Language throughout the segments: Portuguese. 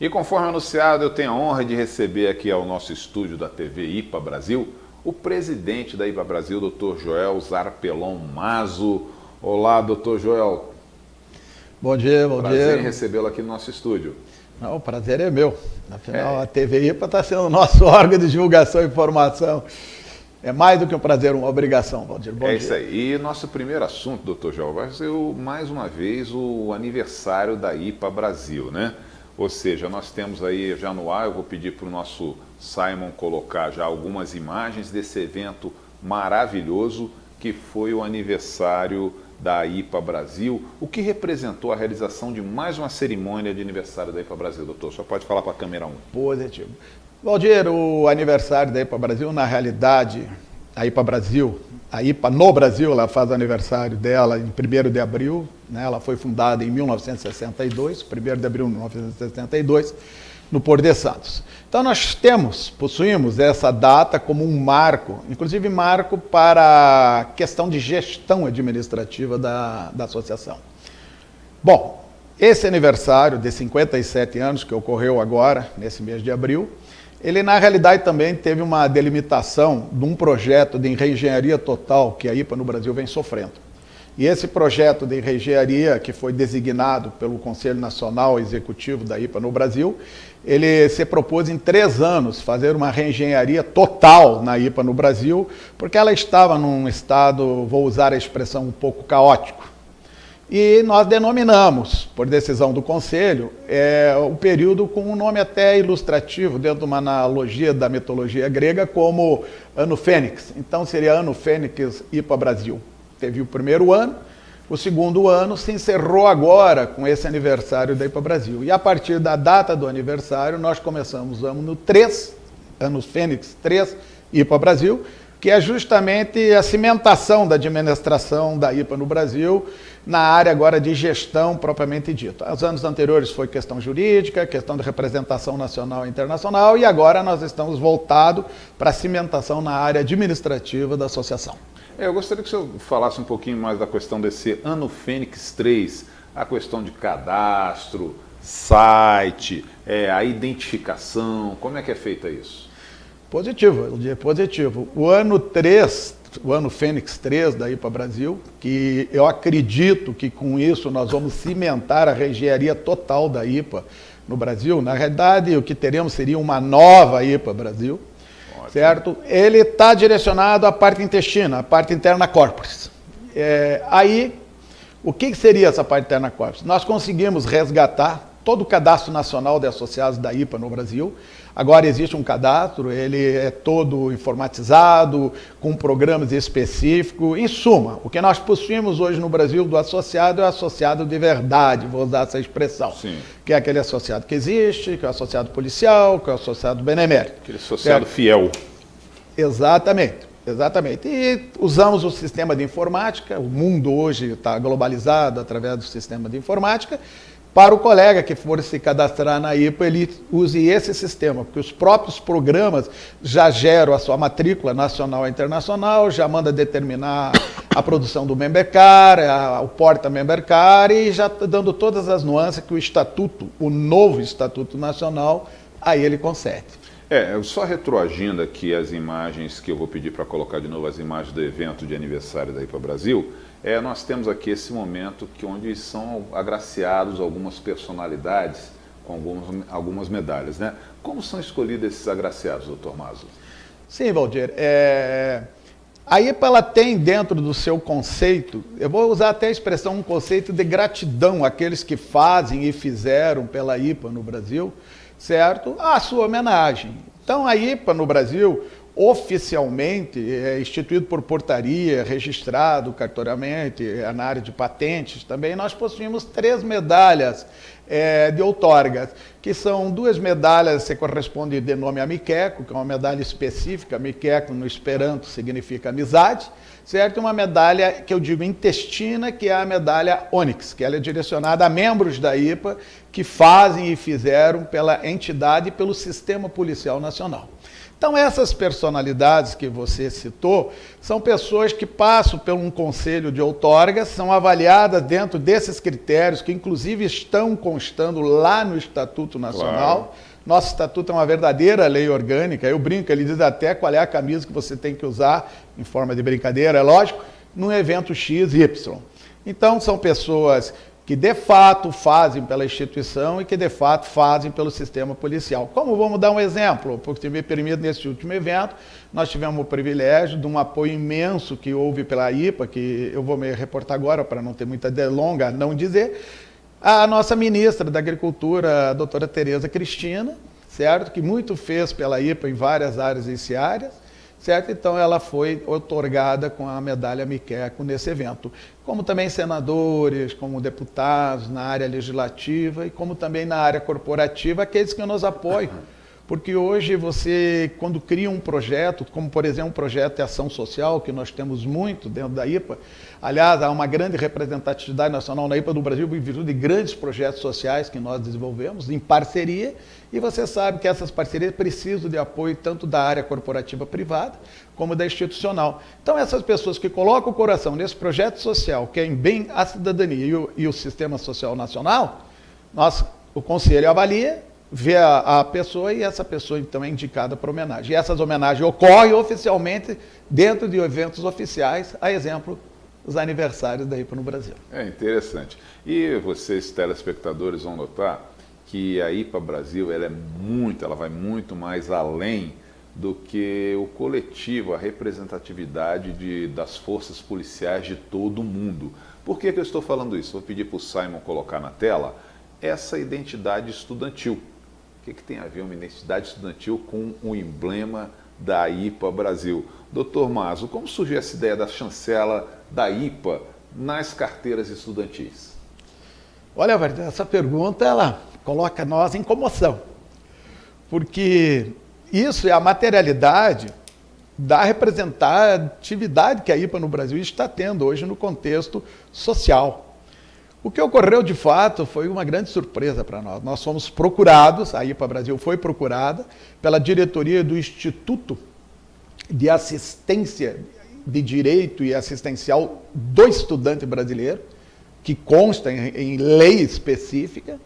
E conforme anunciado, eu tenho a honra de receber aqui ao nosso estúdio da TV IPA Brasil o presidente da IPA Brasil, Dr. Joel Zarpellon Mazo. Olá, Dr. Joel. Bom dia, bom dia. Prazer em recebê-lo aqui no nosso estúdio. Não, o prazer é meu. Afinal, a TV IPA está sendo o nosso órgão de divulgação e informação. É mais do que um prazer, uma obrigação, Valdir. Bom dia. É isso aí. E nosso primeiro assunto, Dr. Joel, vai ser mais uma vez o aniversário da IPA Brasil, né? Ou seja, nós temos aí já no ar, eu vou pedir para o nosso Simon colocar já algumas imagens desse evento maravilhoso que foi o aniversário da IPA Brasil, o que representou a realização de mais uma cerimônia de aniversário da IPA Brasil, doutor. Só pode falar para a câmera 1. Positivo. Valdir, o aniversário da IPA Brasil, na realidade, a IPA Brasil, a IPA no Brasil, ela faz o aniversário dela em 1º de abril, né? Ela foi fundada em 1962, 1º de abril de 1962, no Porto de Santos. Então nós possuímos essa data como um marco, inclusive marco para a questão de gestão administrativa da associação. Bom, esse aniversário de 57 anos que ocorreu agora, nesse mês de abril, ele na realidade também teve uma delimitação de um projeto de reengenharia total que a IPA no Brasil vem sofrendo. E esse projeto de reengenharia, que foi designado pelo Conselho Nacional Executivo da IPA no Brasil, ele se propôs em 3 anos fazer uma reengenharia total na IPA no Brasil, porque ela estava num estado, vou usar a expressão um pouco caótico. E nós denominamos, por decisão do Conselho, o período com um nome até ilustrativo, dentro de uma analogia da mitologia grega, como Ano Fênix. Então seria Ano Fênix IPA Brasil. Teve o primeiro ano, o segundo ano se encerrou agora com esse aniversário da IPA Brasil. E a partir da data do aniversário, nós começamos o ano 3, Ano Fênix 3, IPA Brasil, que é justamente a cimentação da administração da IPA no Brasil, na área agora de gestão propriamente dita. Os anos anteriores foi questão jurídica, questão de representação nacional e internacional, e agora nós estamos voltados para a cimentação na área administrativa da associação. Eu gostaria que o senhor falasse um pouquinho mais da questão desse Ano Fênix 3, a questão de cadastro, site, a identificação, como é que é feita isso? Positivo, positivo. O ano 3, o Ano Fênix 3 da IPA Brasil, que eu acredito que com isso nós vamos cimentar a reengenharia total da IPA no Brasil. Na realidade, o que teremos seria uma nova IPA Brasil. Certo? Ele está direcionado à parte intestina, à parte interna corporis. Aí, o que seria essa parte interna corporis? Nós conseguimos resgatar todo o cadastro nacional de associados da IPA no Brasil. Agora existe um cadastro, ele é todo informatizado, com programas específicos. Em suma, o que nós possuímos hoje no Brasil do associado é o associado de verdade, vou usar essa expressão. Sim. Que é aquele associado que existe, que é o associado policial, que é o associado benemérito. Aquele associado fiel. Exatamente, exatamente. E usamos o sistema de informática, o mundo hoje está globalizado através do sistema de informática. Para o colega que for se cadastrar na IPA, ele use esse sistema, porque os próprios programas já geram a sua matrícula nacional e internacional, já manda determinar a produção do member card, o porta member card, e já está dando todas as nuances que o estatuto, o novo Estatuto Nacional, a ele concede. Só retroagindo aqui as imagens que eu vou pedir para colocar de novo, as imagens do evento de aniversário da IPA Brasil, nós temos aqui esse momento onde são agraciados algumas personalidades com algumas medalhas, né? Como são escolhidos esses agraciados, doutor Mazo? Sim, Valdir. A IPA ela tem dentro do seu conceito, eu vou usar até a expressão, um conceito de gratidão àqueles que fazem e fizeram pela IPA no Brasil, certo? A sua homenagem. Então a IPA no Brasil, oficialmente, é instituído por portaria, registrado cartoriamente, na área de patentes também, nós possuímos 3 medalhas de outorgas, que são 2 medalhas que correspondem de nome amiqueco, que é uma medalha específica, amiqueco no esperanto significa amizade, certo? E uma medalha que eu digo intestina, que é a medalha Ônix, que ela é direcionada a membros da IPA que fazem e fizeram pela entidade e pelo Sistema Policial Nacional. Então, essas personalidades que você citou são pessoas que passam por um conselho de outorga, são avaliadas dentro desses critérios, que inclusive estão constando lá no Estatuto Nacional. Claro. Nosso Estatuto é uma verdadeira lei orgânica. Eu brinco, ele diz até qual é a camisa que você tem que usar, em forma de brincadeira, é lógico, num evento X, Y. Então, são pessoas que de fato fazem pela instituição e que de fato fazem pelo sistema policial. Como vamos dar um exemplo, porque me permite, nesse último evento, nós tivemos o privilégio de um apoio imenso que houve pela IPA, que eu vou me reportar agora para não ter muita delonga, não dizer, a nossa ministra da Agricultura, a doutora Tereza Cristina, certo? Que muito fez pela IPA em várias áreas e áreas, certo? Então ela foi outorgada com a medalha Miqueco nesse evento. Como também senadores, como deputados na área legislativa e como também na área corporativa, aqueles que nos apoiam. Porque hoje você, quando cria um projeto, como por exemplo um projeto de ação social, que nós temos muito dentro da IPA, aliás, há uma grande representatividade nacional na IPA do Brasil em virtude de grandes projetos sociais que nós desenvolvemos em parceria, e você sabe que essas parcerias precisam de apoio tanto da área corporativa privada, como da institucional. Então essas pessoas que colocam o coração nesse projeto social, que é em bem à cidadania e o sistema social nacional, o conselho avalia, vê a pessoa e essa pessoa então é indicada para homenagem. E essas homenagens ocorrem oficialmente dentro de eventos oficiais, a exemplo dos aniversários da IPA no Brasil. É interessante. E vocês, telespectadores, vão notar que a IPA Brasil ela vai muito mais além do que o coletivo, a representatividade das forças policiais de todo o mundo. Por que eu estou falando isso? Vou pedir para o Simon colocar na tela essa identidade estudantil. O que tem a ver uma identidade estudantil com o emblema da IPA Brasil? Doutor Maso, como surgiu essa ideia da chancela da IPA nas carteiras estudantis? Olha, essa pergunta ela coloca nós em comoção, porque isso é a materialidade da representatividade que a IPA no Brasil está tendo hoje no contexto social. O que ocorreu de fato foi uma grande surpresa para nós. Nós fomos procurados, a IPA Brasil foi procurada pela diretoria do Instituto de Assistência de Direito e Assistencial do Estudante Brasileiro, que consta em lei específica,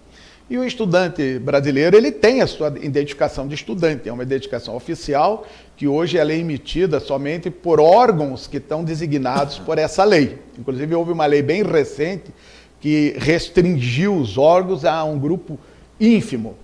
e o estudante brasileiro ele tem a sua identificação de estudante, é uma identificação oficial, que hoje ela é emitida somente por órgãos que estão designados por essa lei. Inclusive houve uma lei bem recente que restringiu os órgãos a um grupo ínfimo.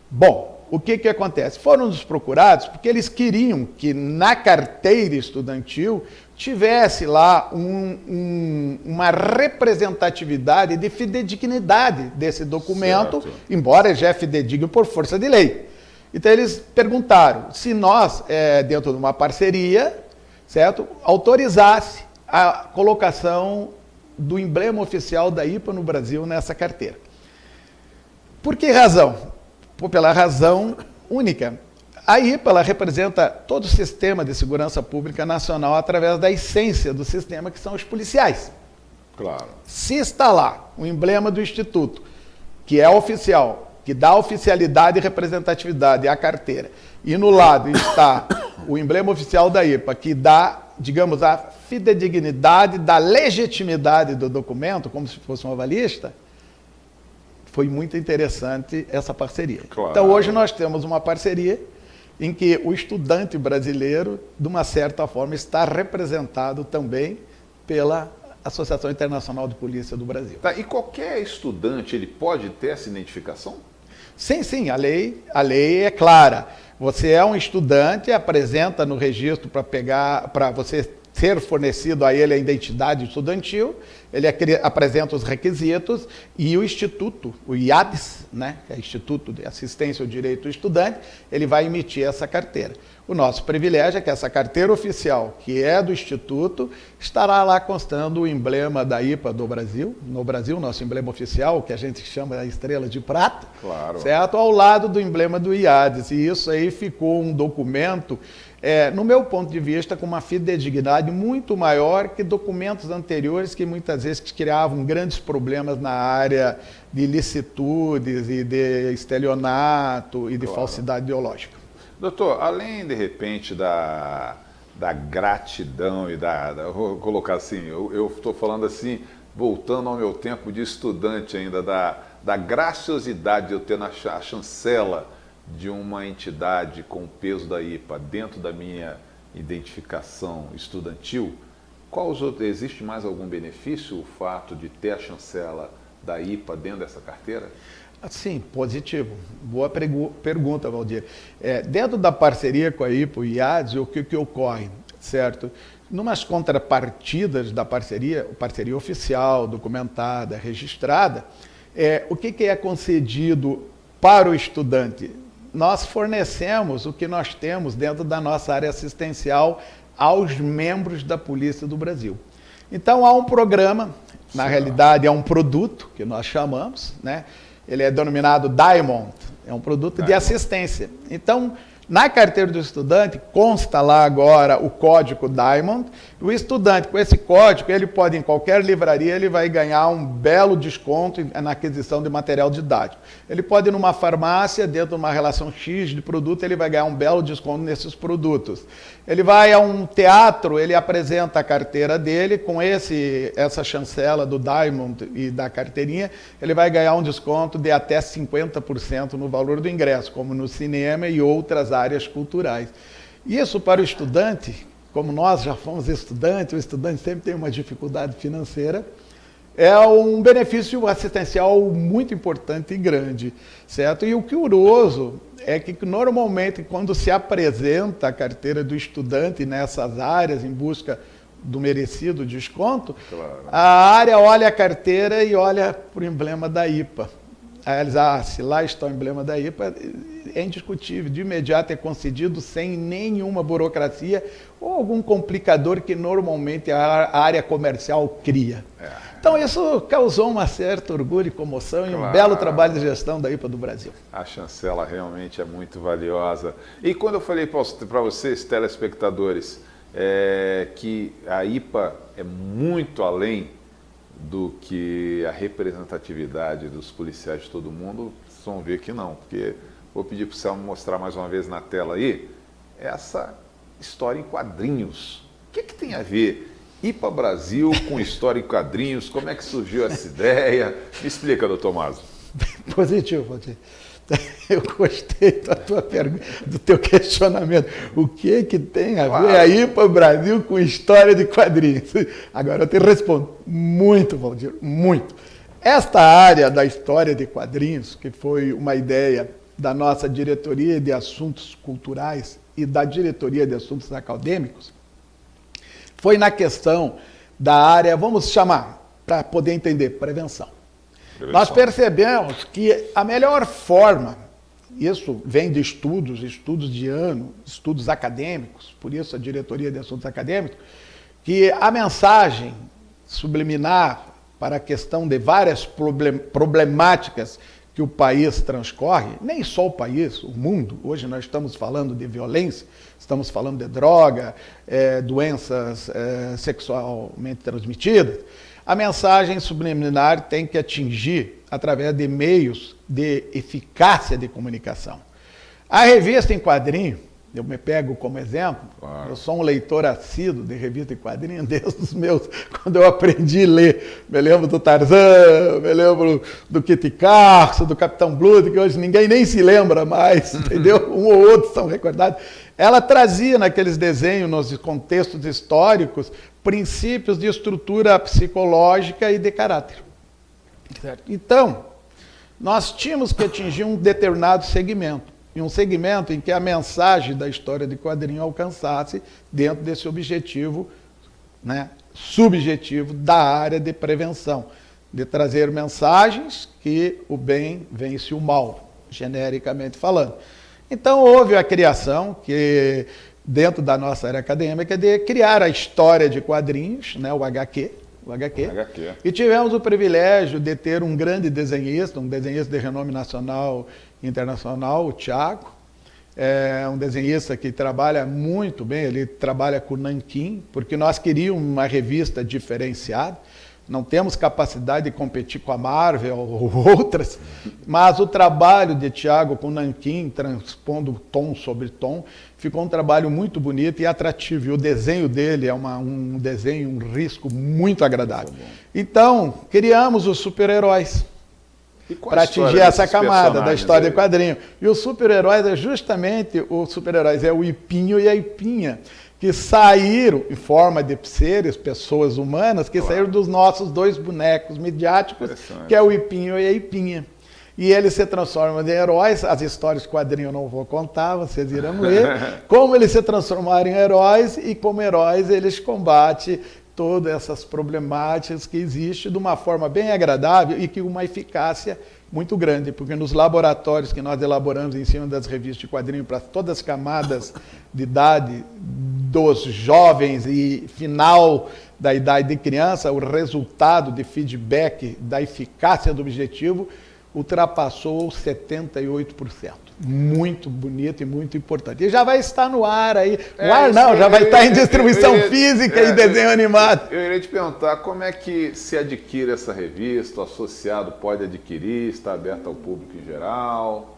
Bom, o que acontece? Foram nos procurados porque eles queriam que na carteira estudantil tivesse lá uma representatividade de fidedignidade desse documento, certo, embora já é fidedigno por força de lei. Então eles perguntaram se nós, dentro de uma parceria, certo, autorizasse a colocação do emblema oficial da IPA no Brasil nessa carteira. Por que razão? Pela razão única. A IPA ela representa todo o sistema de segurança pública nacional através da essência do sistema, que são os policiais. Claro. Se está lá o emblema do Instituto, que é oficial, que dá oficialidade e representatividade à carteira, e no lado está o emblema oficial da IPA, que dá, digamos, a fidedignidade da legitimidade do documento, como se fosse um avalista, foi muito interessante essa parceria. Claro. Então hoje nós temos uma parceria em que o estudante brasileiro, de uma certa forma, está representado também pela Associação Internacional de Polícia do Brasil. Tá, e qualquer estudante, ele pode ter essa identificação? Sim, a lei é clara. Você é um estudante, apresenta no registro para você ser fornecido a ele a identidade estudantil, ele apresenta os requisitos e o Instituto, o IADES, né, que é Instituto de Assistência ao Direito do Estudante, ele vai emitir essa carteira. O nosso privilégio é que essa carteira oficial, que é do Instituto, estará lá constando o emblema da IPA do Brasil, no Brasil, nosso emblema oficial, que a gente chama de estrela de prata, claro, certo? Ao lado do emblema do IADES. E isso aí ficou um documento, no meu ponto de vista, com uma fidedignidade muito maior que documentos anteriores que muitas vezes criavam grandes problemas na área de ilicitudes e de estelionato e de falsidade ideológica. Doutor, além de repente da gratidão e vou colocar assim, eu estou falando assim, voltando ao meu tempo de estudante ainda, da graciosidade de eu ter a chancela de uma entidade com o peso da IPA dentro da minha identificação estudantil, existe mais algum benefício o fato de ter a chancela da IPA dentro dessa carteira? Sim, positivo. Boa pergunta, Valdir. Dentro da parceria com a IPA e IADS, o que ocorre, certo? Numas contrapartidas da parceria oficial, documentada, registrada, o que é concedido para o estudante? Nós fornecemos o que nós temos dentro da nossa área assistencial aos membros da Polícia do Brasil. Então, há um programa, na realidade é um produto, que nós chamamos, né? Ele é denominado Diamond, é um produto de assistência. Então, na carteira do estudante, consta lá agora o código Diamond. O estudante, com esse código, ele pode, em qualquer livraria, ele vai ganhar um belo desconto na aquisição de material didático. Ele pode ir numa farmácia, dentro de uma relação X de produto, ele vai ganhar um belo desconto nesses produtos. Ele vai a um teatro, ele apresenta a carteira dele, com essa chancela do Diamond e da carteirinha, ele vai ganhar um desconto de até 50% no valor do ingresso, como no cinema e outras áreas culturais. Isso para o estudante, como nós já fomos estudantes, o estudante sempre tem uma dificuldade financeira, é um benefício assistencial muito importante e grande, certo? E o curioso é que normalmente quando se apresenta a carteira do estudante nessas áreas em busca do merecido desconto, claro, a área olha a carteira e olha para o emblema da IPA. Aí eles, se lá está o emblema da IPA, é indiscutível, de imediato é concedido sem nenhuma burocracia ou algum complicador que normalmente a área comercial cria. Então isso causou um certo orgulho e comoção, claro, e um belo trabalho de gestão da IPA do Brasil. A chancela realmente é muito valiosa. E quando eu falei para vocês, telespectadores, que a IPA é muito além do que a representatividade dos policiais de todo mundo, vocês vão ver que não, porque vou pedir para o Selmo mostrar mais uma vez na tela aí, essa história em quadrinhos. O que tem a ver IPA Brasil com história em quadrinhos? Como é que surgiu essa ideia? Me explica, doutor Maso. Positivo, Valdir. Eu gostei da tua pergunta, do teu questionamento. O que tem a ver a IPA Brasil com história de quadrinhos? Agora eu te respondo. Muito, Valdir, muito. Esta área da história de quadrinhos, que foi uma ideia da nossa diretoria de assuntos culturais e da diretoria de assuntos acadêmicos, foi na questão da área, vamos chamar, para poder entender, prevenção. Nós percebemos que a melhor forma, isso vem de estudos de ano, estudos acadêmicos, por isso a diretoria de assuntos acadêmicos, que a mensagem subliminar para a questão de várias problemáticas que o país transcorre, nem só o país, o mundo, hoje nós estamos falando de violência, estamos falando de droga, doenças sexualmente transmitidas, a mensagem subliminar tem que atingir através de meios de eficácia de comunicação. A revista em quadrinho, eu me pego como exemplo, claro, eu sou um leitor assíduo de revista em quadrinho desde os meus, quando eu aprendi a ler, me lembro do Tarzan, me lembro do Kit Carson, do Capitão Blood, que hoje ninguém nem se lembra mais, entendeu? Um ou outro são recordados. Ela trazia naqueles desenhos, nos contextos históricos, princípios de estrutura psicológica e de caráter. Certo? Então, nós tínhamos que atingir um determinado segmento, e um segmento em que a mensagem da história de quadrinho alcançasse dentro desse objetivo, né, subjetivo da área de prevenção, de trazer mensagens que o bem vence o mal, genericamente falando. Então, houve a criação, que dentro da nossa área acadêmica, de criar a história de quadrinhos, né, o HQ, e tivemos o privilégio de ter um grande desenhista, um desenhista de renome nacional e internacional, o Thiago, um desenhista que trabalha muito bem, ele trabalha com nanquim, porque nós queríamos uma revista diferenciada, não temos capacidade de competir com a Marvel ou outras, mas o trabalho de Thiago com Nanquim, transpondo tom sobre tom, ficou um trabalho muito bonito e atrativo. E o desenho dele é um desenho, um risco muito agradável. Então, criamos os super-heróis para atingir essa camada da história de quadrinho. E os super-heróis é justamente, os super-heróis é o Ipinho e a Ipinha, que saíram em forma de seres, pessoas humanas, que saíram dos nossos 2 bonecos midiáticos, que é o Ipinho e a Ipinha. E eles se transformam em heróis, as histórias de quadrinho eu não vou contar, vocês irão ler, como eles se transformaram em heróis e como heróis eles combatem todas essas problemáticas que existem de uma forma bem agradável e com uma eficácia muito grande, porque nos laboratórios que nós elaboramos em cima das revistas de quadrinho para todas as camadas de idade dos jovens e final da idade de criança, o resultado de feedback da eficácia do objetivo ultrapassou 78%. Muito bonito e muito importante. E já vai estar no ar aí. No ar não, já vai estar em distribuição física e desenho animado. Eu iria te perguntar como é que se adquire essa revista, o associado pode adquirir, está aberta ao público em geral?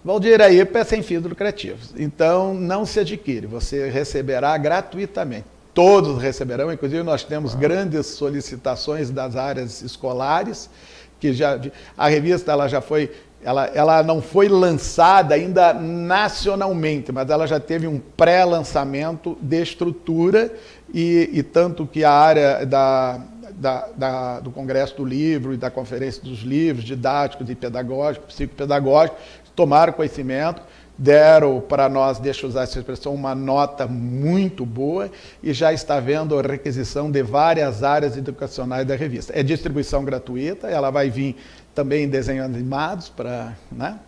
Valdir, a IPA é sem fins lucrativos, então não se adquire, você receberá gratuitamente. Todos receberão, inclusive nós temos grandes solicitações das áreas escolares, que a revista ela não foi lançada ainda nacionalmente, mas ela já teve um pré-lançamento de estrutura e tanto que a área do Congresso do Livro e da Conferência dos Livros, didáticos e pedagógicos, psicopedagógicos, tomaram conhecimento, deram para nós, deixa eu usar essa expressão, uma nota muito boa e já está havendo a requisição de várias áreas educacionais da revista. É distribuição gratuita, ela vai vir também em desenhos animados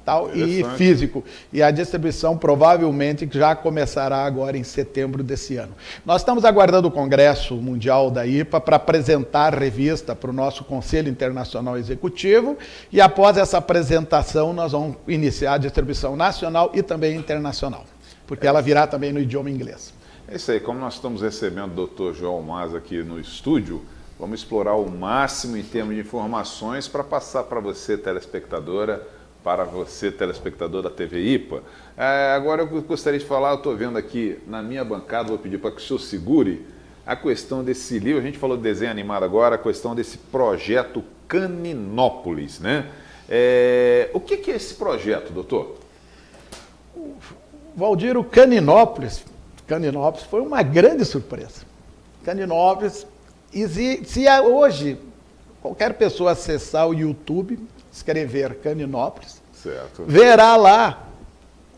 tal, e físico. E a distribuição provavelmente já começará agora em setembro desse ano. Nós estamos aguardando o Congresso Mundial da IPA para apresentar a revista para o nosso Conselho Internacional Executivo e após essa apresentação nós vamos iniciar a distribuição nacional e também internacional, porque ela virá também no idioma inglês. É isso aí, como nós estamos recebendo o Dr. João Mas aqui no estúdio, vamos explorar o máximo em termos de informações para passar para você, telespectadora, para você, telespectador da TV IPA. Agora eu gostaria de falar, eu estou vendo aqui na minha bancada, vou pedir para que o senhor segure a questão desse livro, a gente falou de desenho animado agora, a questão desse projeto Caninópolis, né? O que é esse projeto, doutor? Valdir, o Caninópolis foi uma grande surpresa. Caninópolis, se hoje qualquer pessoa acessar o YouTube, escrever Caninópolis, certo, verá lá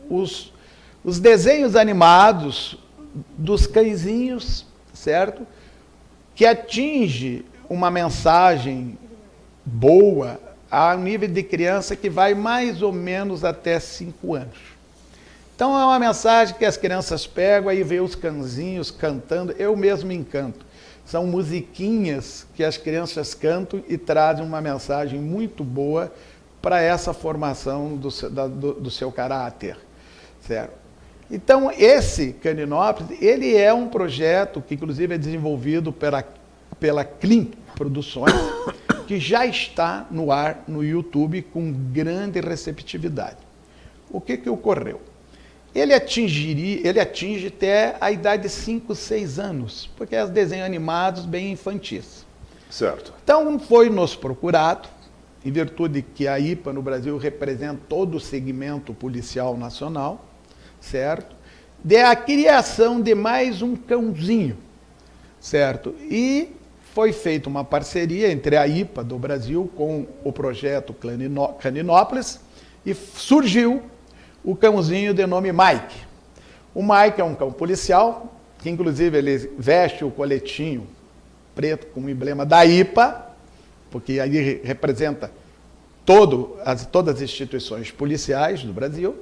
os desenhos animados dos cãezinhos, certo? Que atinge uma mensagem boa a nível de criança que vai mais ou menos até 5 anos. Então é uma mensagem que as crianças pegam e vê os cãezinhos cantando, eu mesmo me encanto. São musiquinhas que as crianças cantam e trazem uma mensagem muito boa para essa formação do seu caráter, certo? Então, esse Caninópolis, ele é um projeto que, inclusive, é desenvolvido pela Klim Produções, que já está no ar no YouTube com grande receptividade. O que ocorreu? Ele atinge até a idade de 5, 6 anos, porque é desenhos animados bem infantis. Certo. Então, foi nos procurado, em virtude que a IPA no Brasil representa todo o segmento policial nacional, certo? De a criação de mais um cãozinho, certo? E foi feita uma parceria entre a IPA do Brasil com o projeto Caninópolis e surgiu o cãozinho de nome Mike. O Mike é um cão policial, que inclusive ele veste o coletinho preto com o emblema da IPA, porque aí representa todas as instituições policiais do Brasil.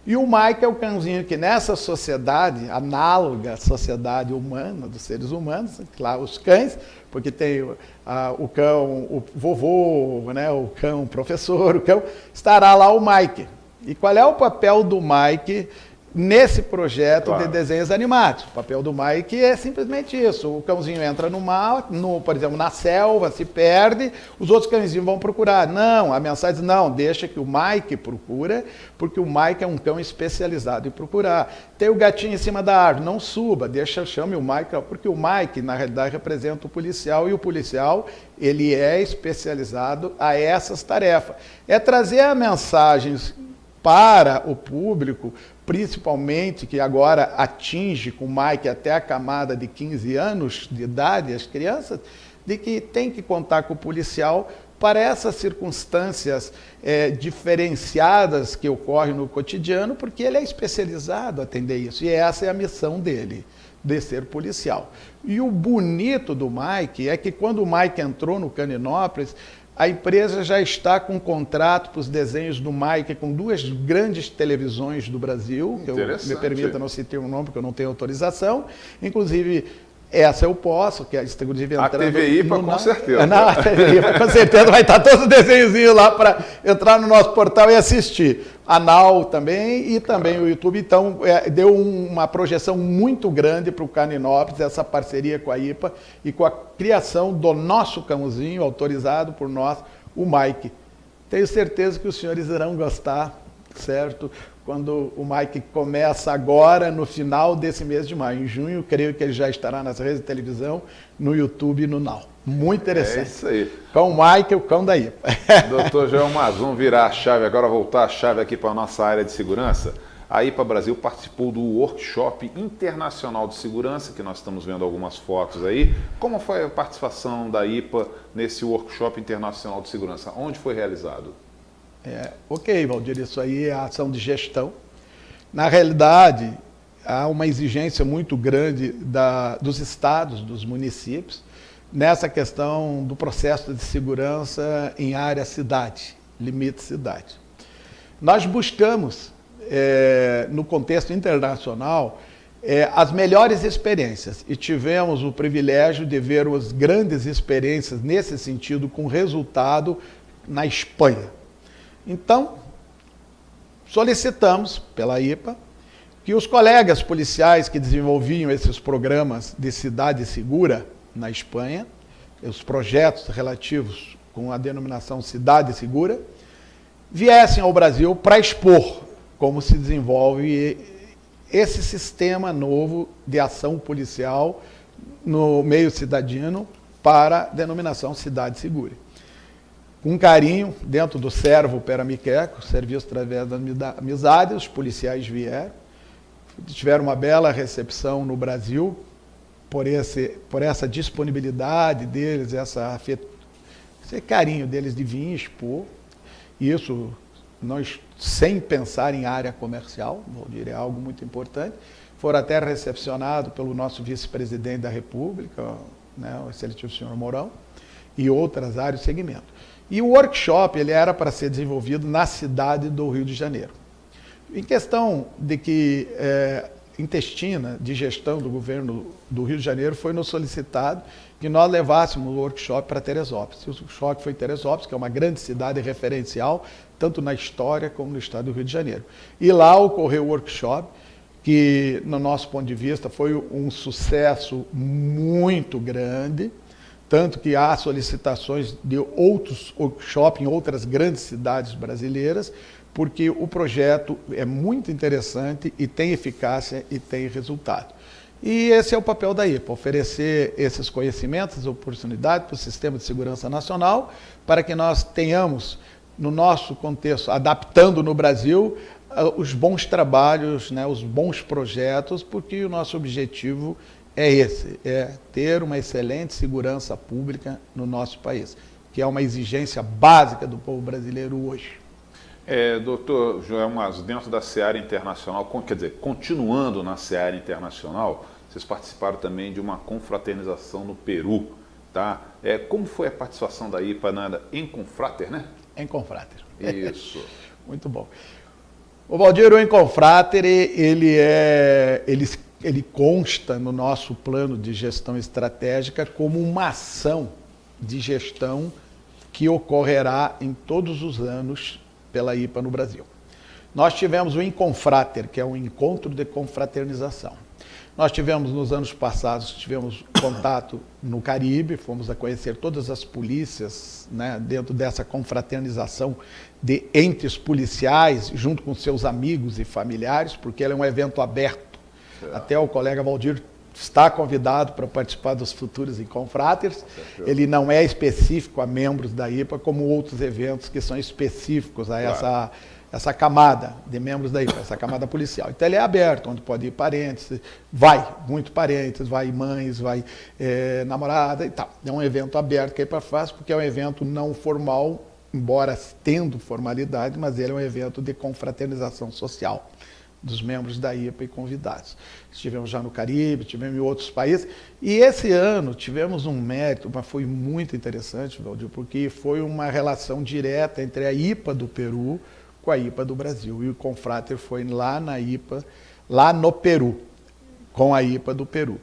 E o Mike é o cãozinho que nessa sociedade, análoga à sociedade humana, dos seres humanos, claro, os cães, porque tem o cão, o vovô, né, o cão professor, o cão, estará lá o Mike. E qual é o papel do Mike nesse projeto Claro. de desenhos animados. O papel do Mike é simplesmente isso. O cãozinho entra no mar, por exemplo, na selva, se perde, os outros cãezinhos vão procurar. Não, a mensagem diz, não, deixa que o Mike procura, porque o Mike é um cão especializado em procurar. Tem o gatinho em cima da árvore, não suba, chame o Mike, porque o Mike, na realidade, representa o policial, e o policial, ele é especializado a essas tarefas. É trazer a mensagens para o público, principalmente que agora atinge com o Mike até a camada de 15 anos de idade, as crianças, de que tem que contar com o policial para essas circunstâncias diferenciadas que ocorrem no cotidiano, porque ele é especializado a atender isso, e essa é a missão dele, de ser policial. E o bonito do Mike é que quando o Mike entrou no Caninópolis, a empresa já está com um contrato para os desenhos do Mike com 2 grandes televisões do Brasil, que eu me permita não citar o nome porque eu não tenho autorização, inclusive essa eu posso, que é inclusive entrando... A TV IPA com certeza. Não, a TV IPA com certeza vai estar todos os desenhozinhos lá para entrar no nosso portal e assistir. A Now também e também o YouTube. Então, deu uma projeção muito grande para o Caninópolis, essa parceria com a IPA e com a criação do nosso cãozinho, autorizado por nós, o Mike. Tenho certeza que os senhores irão gostar, certo? Quando o Mike começa agora, no final desse mês de maio. Em junho, creio que ele já estará nas redes de televisão, no YouTube e no Now. Muito interessante. É isso aí. Com o Mike, o cão da IPA. Doutor João Mas, vamos virar a chave agora, voltar a chave aqui para a nossa área de segurança. A IPA Brasil participou do Workshop Internacional de Segurança, que nós estamos vendo algumas fotos aí. Como foi a participação da IPA nesse Workshop Internacional de Segurança? Onde foi realizado? Ok, Valdir, isso aí é a ação de gestão. Na realidade, há uma exigência muito grande dos estados, dos municípios, nessa questão do processo de segurança em área cidade, limite cidade. Nós buscamos, no contexto internacional, as melhores experiências e tivemos o privilégio de ver as grandes experiências nesse sentido com resultado na Espanha. Então, solicitamos pela IPA que os colegas policiais que desenvolviam esses programas de cidade segura na Espanha, os projetos relativos com a denominação Cidade Segura, viessem ao Brasil para expor como se desenvolve esse sistema novo de ação policial no meio cidadino para a denominação Cidade Segura. Com carinho, dentro do Servo Peramiqueco, serviço através da amizade, os policiais vieram, tiveram uma bela recepção no Brasil, por essa disponibilidade deles, esse carinho deles de vir expor. Isso, nós, sem pensar em área comercial, vou dizer, é algo muito importante. Foram até recepcionados pelo nosso vice-presidente da República, né, o excelentíssimo senhor Mourão, e outras áreas de segmento. E o workshop ele era para ser desenvolvido na cidade do Rio de Janeiro. Em questão de que intestina de gestão do governo do Rio de Janeiro, foi nos solicitado que nós levássemos o workshop para Teresópolis. O workshop foi em Teresópolis, que é uma grande cidade referencial, tanto na história como no estado do Rio de Janeiro. E lá ocorreu o workshop, que, no nosso ponto de vista, foi um sucesso muito grande, tanto que há solicitações de outros workshops em outras grandes cidades brasileiras, porque o projeto é muito interessante e tem eficácia e tem resultado. E esse é o papel da IPA, oferecer esses conhecimentos, oportunidades para o Sistema de Segurança Nacional, para que nós tenhamos, no nosso contexto, adaptando no Brasil, os bons trabalhos, né, os bons projetos, porque o nosso objetivo é esse, é ter uma excelente segurança pública no nosso país, que é uma exigência básica do povo brasileiro hoje. Doutor João Mas, dentro da seara internacional, quer dizer, continuando na seara internacional, vocês participaram também de uma confraternização no Peru, tá? Como foi a participação da IPA em Confrater, né? Em Confrater. Isso. Muito bom. O Valdir, o Enconfrater, ele consta no nosso plano de gestão estratégica como uma ação de gestão que ocorrerá em todos os anos pela IPA no Brasil. Nós tivemos o Inconfrater, que é um encontro de confraternização. Nós tivemos, nos anos passados, tivemos contato no Caribe, fomos a conhecer todas as polícias, né, dentro dessa confraternização de entes policiais, junto com seus amigos e familiares, porque ele é um evento aberto. Até o colega Valdir está convidado para participar dos futuros Inconfraters. Ele não é específico a membros da IPA, como outros eventos que são específicos a essa camada de membros da IPA, essa camada policial. Então ele é aberto, onde pode ir parentes, muito parentes, vai mães, vai namorada e tal. É um evento aberto que a IPA faz, porque é um evento não formal, embora tendo formalidade, mas ele é um evento de confraternização social dos membros da IPA e convidados. Estivemos já no Caribe, tivemos em outros países, e esse ano tivemos um mérito, mas foi muito interessante, Valdir, porque foi uma relação direta entre a IPA do Peru com a IPA do Brasil, e o Confrater foi lá na IPA, lá no Peru, com a IPA do Peru.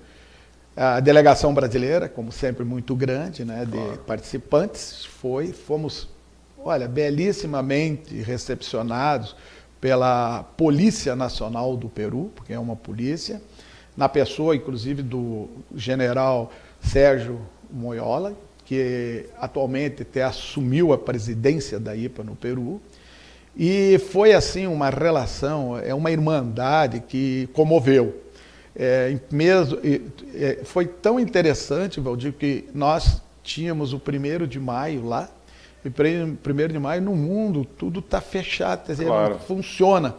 A delegação brasileira, como sempre, muito grande, né, de participantes, fomos, olha, belíssimamente recepcionados pela Polícia Nacional do Peru, porque é uma polícia, na pessoa, inclusive, do general Sérgio Moyola, que atualmente até assumiu a presidência da IPA no Peru. E foi, assim, uma relação, uma irmandade que comoveu. Foi tão interessante, Valdir, que nós tínhamos o 1º de maio lá, e 1º de maio no mundo tudo está fechado, quer dizer, não funciona.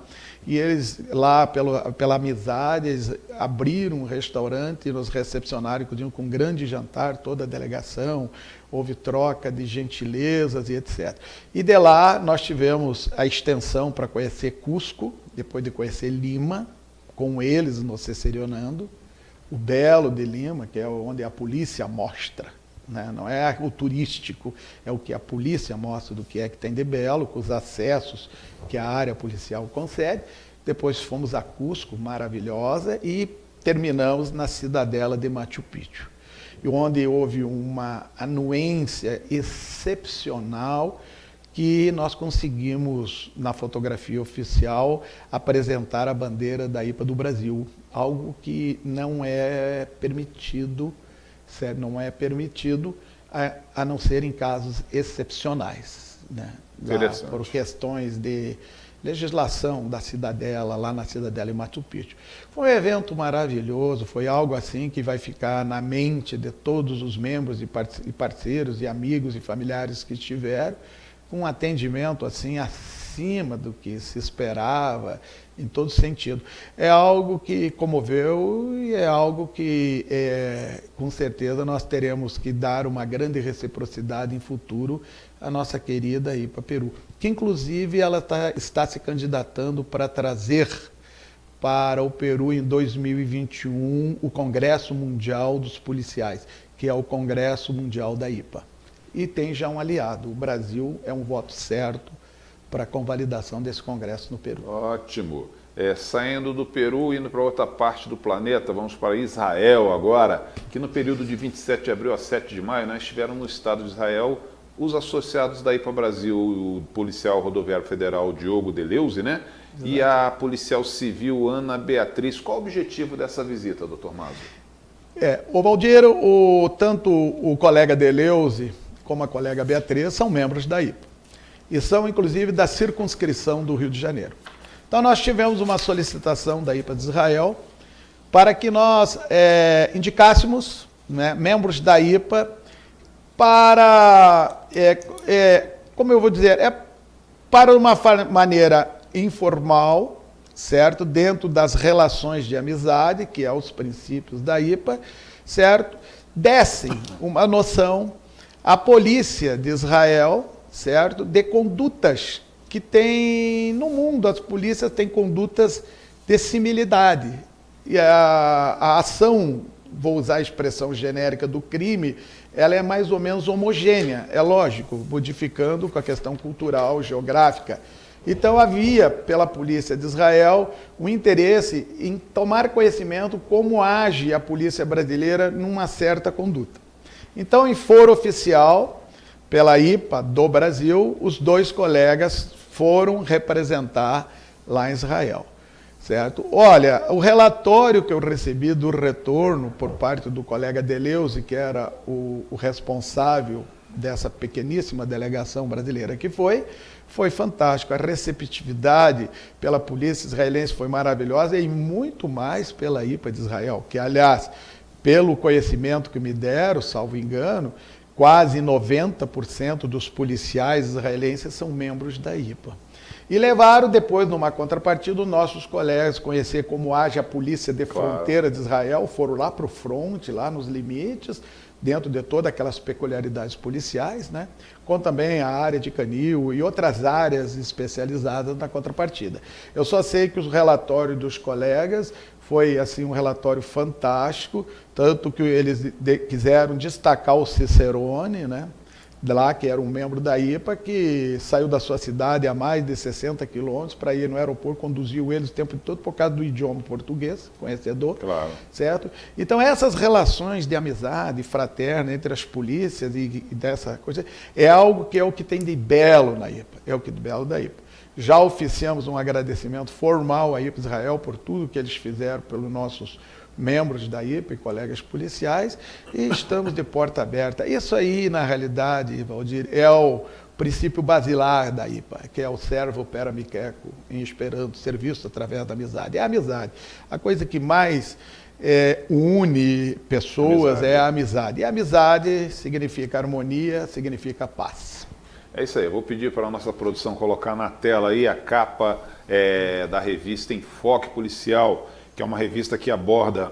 E eles lá, pela amizade, eles abriram um restaurante e nos recepcionaram com um grande jantar, toda a delegação, houve troca de gentilezas e etc. E de lá nós tivemos a extensão para conhecer Cusco, depois de conhecer Lima, com eles nos secionando, o Belo de Lima, que é onde a polícia mostra. Não é o turístico, é o que a polícia mostra do que é que tem de belo, com os acessos que a área policial concede. Depois fomos a Cusco, maravilhosa, e terminamos na cidadela de Machu Picchu, onde houve uma anuência excepcional que nós conseguimos, na fotografia oficial, apresentar a bandeira da IPA do Brasil, algo que não é permitido, não é permitido, a não ser em casos excepcionais, né? Por questões de legislação da cidadela, lá na cidadela em Machu Picchu. Foi um evento maravilhoso, foi algo assim que vai ficar na mente de todos os membros e parceiros e amigos e familiares que estiveram, com um atendimento assim acima do que se esperava, em todo sentido. É algo que comoveu e é algo que, com certeza, nós teremos que dar uma grande reciprocidade em futuro à nossa querida IPA Peru, que inclusive ela está se candidatando para trazer para o Peru em 2021 o Congresso Mundial dos Policiais, que é o Congresso Mundial da IPA. E tem já um aliado, o Brasil é um voto certo para a convalidação desse congresso no Peru. Ótimo. Saindo do Peru, indo para outra parte do planeta, vamos para Israel agora, que no período de 27 de abril a 7 de maio, estiveram no estado de Israel os associados da IPA Brasil, o policial rodoviário federal Diogo Deleuze, né? E a policial civil Ana Beatriz. Qual o objetivo dessa visita, doutor Mazo? O Valdir, tanto o colega Deleuze como a colega Beatriz são membros da IPA. E são, inclusive, da circunscrição do Rio de Janeiro. Então, nós tivemos uma solicitação da IPA de Israel para que nós indicássemos, né, membros da IPA para, como eu vou dizer, para uma maneira informal, certo? Dentro das relações de amizade, que é os princípios da IPA, certo? Dessem uma noção à polícia de Israel, certo? De condutas que tem no mundo, as polícias têm condutas de similitude. E a ação, vou usar a expressão genérica do crime, ela é mais ou menos homogênea, é lógico, modificando com a questão cultural, geográfica. Então havia, pela polícia de Israel, um interesse em tomar conhecimento como age a polícia brasileira numa certa conduta. Então, em foro oficial, pela IPA do Brasil, os dois colegas foram representar lá em Israel. Certo? Olha, o relatório que eu recebi do retorno por parte do colega Deleuze, que era o responsável dessa pequeníssima delegação brasileira que foi fantástico. A receptividade pela polícia israelense foi maravilhosa e muito mais pela IPA de Israel, que, aliás, pelo conhecimento que me deram, salvo engano, quase 90% dos policiais israelenses são membros da IPA. E levaram depois, numa contrapartida, nossos colegas conhecer como age a polícia de fronteira de Israel, foram lá para o fronte, lá nos limites, dentro de todas aquelas peculiaridades policiais, né? Com também a área de canil e outras áreas especializadas na contrapartida. Eu só sei que o relatório dos colegas foi assim, um relatório fantástico, tanto que eles quiseram destacar o Cicerone, né? Lá, que era um membro da IPA, que saiu da sua cidade a mais de 60 quilômetros para ir no aeroporto, conduziu eles o tempo todo por causa do idioma português, conhecedor, claro. Certo? Então, essas relações de amizade fraterna entre as polícias e dessa coisa, é algo que é o que tem de belo na IPA, é o que de belo da IPA. Já oficiamos um agradecimento formal à IPA Israel por tudo que eles fizeram pelos nossos membros da IPA e colegas policiais, e estamos de porta aberta. Isso aí, na realidade, Valdir, é o princípio basilar da IPA, que é o servo per amiceco, em esperanto, serviço através da amizade. É a amizade. A coisa que mais une pessoas é a amizade. E a amizade significa harmonia, significa paz. É isso aí, eu vou pedir para a nossa produção colocar na tela aí a capa da revista Enfoque Policial, que é uma revista que aborda,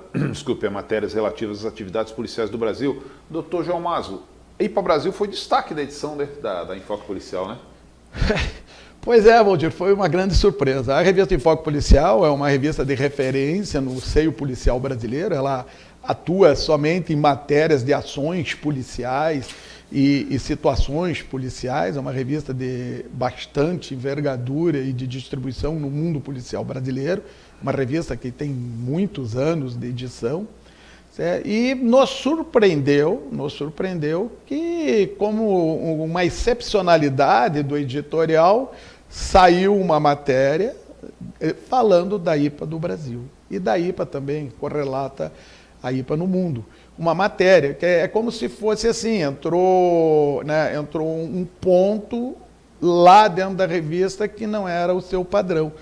matérias relativas às atividades policiais do Brasil. Doutor João Maso, IPA Brasil foi destaque da edição da Enfoque Policial, né? Pois é, Valdir, foi uma grande surpresa. A revista Enfoque Policial é uma revista de referência no seio policial brasileiro. Ela atua somente em matérias de ações policiais e situações policiais. É uma revista de bastante envergadura e de distribuição no mundo policial brasileiro. Uma revista que tem muitos anos de edição, certo? E nos surpreendeu que, como uma excepcionalidade do editorial, saiu uma matéria falando da IPA do Brasil. E da IPA também correlata a IPA no mundo. Uma matéria que é como se fosse assim, entrou um ponto lá dentro da revista que não era o seu padrão.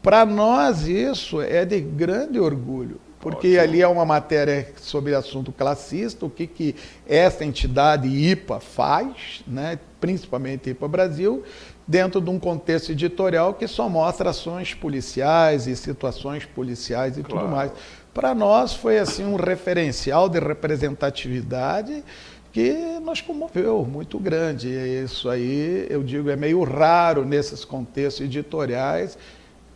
Para nós isso é de grande orgulho, porque ótimo. Ali é uma matéria sobre assunto classista, o que essa entidade IPA faz, né, principalmente IPA Brasil, dentro de um contexto editorial que só mostra ações policiais e situações policiais e claro. Tudo mais. Para nós foi assim um referencial de representatividade que nos comoveu, muito grande. E isso aí, eu digo, é meio raro nesses contextos editoriais,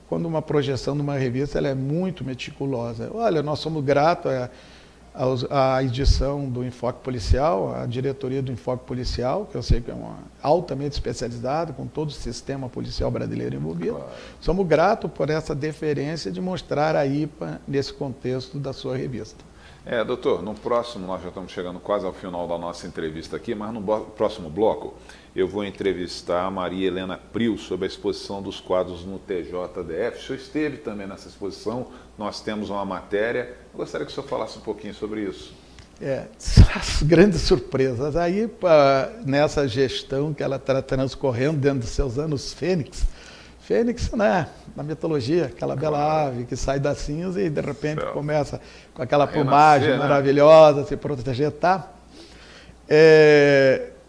quando uma projeção de uma revista ela é muito meticulosa. Olha, nós somos gratos à edição do Enfoque Policial, à diretoria do Enfoque Policial, que eu sei que é altamente especializada, com todo o sistema policial brasileiro envolvido. Claro. Somos gratos por essa deferência de mostrar a IPA nesse contexto da sua revista. Doutor, no próximo, nós já estamos chegando quase ao final da nossa entrevista aqui, mas no próximo bloco eu vou entrevistar a Maria Helena Priu sobre a exposição dos quadros no TJDF. O senhor esteve também nessa exposição, nós temos uma matéria. Eu gostaria que o senhor falasse um pouquinho sobre isso. As grandes surpresas. A IPA, nessa gestão que ela está transcorrendo dentro dos seus anos Fênix, né, na mitologia, aquela bela ave que sai da cinza e de repente começa com aquela plumagem maravilhosa, se proteger, tá?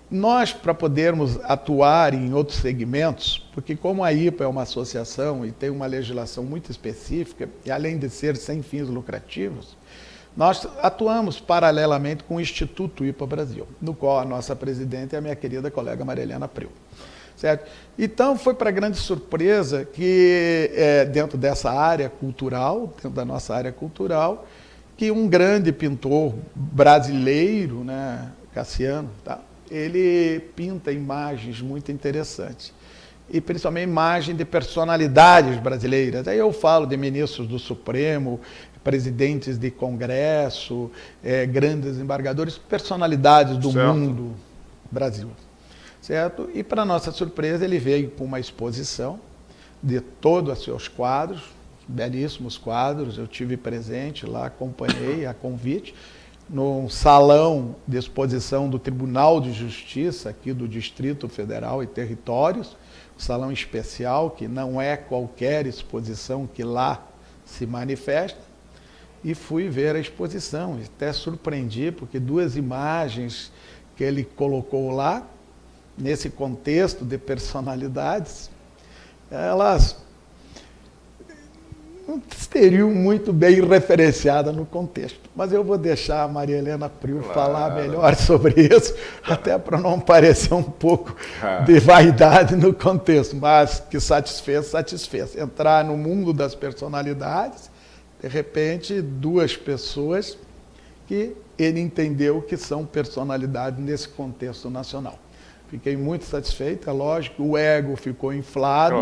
Nós, para podermos atuar em outros segmentos, porque como a IPA é uma associação e tem uma legislação muito específica, e além de ser sem fins lucrativos, nós atuamos paralelamente com o Instituto IPA Brasil, no qual a nossa presidente é a minha querida colega Maria Helena Priu. Certo? Então, foi para grande surpresa que, dentro dessa área cultural, dentro da nossa área cultural, que um grande pintor brasileiro, né, Cassiano, tá? Ele pinta imagens muito interessantes. E principalmente imagem de personalidades brasileiras. Aí eu falo de ministros do Supremo, presidentes de Congresso, grandes embargadores, personalidades do mundo Brasil. Certo? E, para nossa surpresa, ele veio com uma exposição, de todos os seus quadros, belíssimos quadros, eu tive presente lá, acompanhei a convite, num salão de exposição do Tribunal de Justiça aqui do Distrito Federal e Territórios, um salão especial que não é qualquer exposição que lá se manifesta, e fui ver a exposição, até surpreendi, porque duas imagens que ele colocou lá, nesse contexto de personalidades, elas não estariam muito bem referenciadas no contexto. Mas eu vou deixar a Maria Helena Prio falar melhor sobre isso, até para não parecer um pouco de vaidade no contexto, mas que satisfez, satisfez. Entrar no mundo das personalidades, de repente, duas pessoas que ele entendeu que são personalidades nesse contexto nacional. Fiquei muito satisfeito, é lógico, o ego ficou inflado,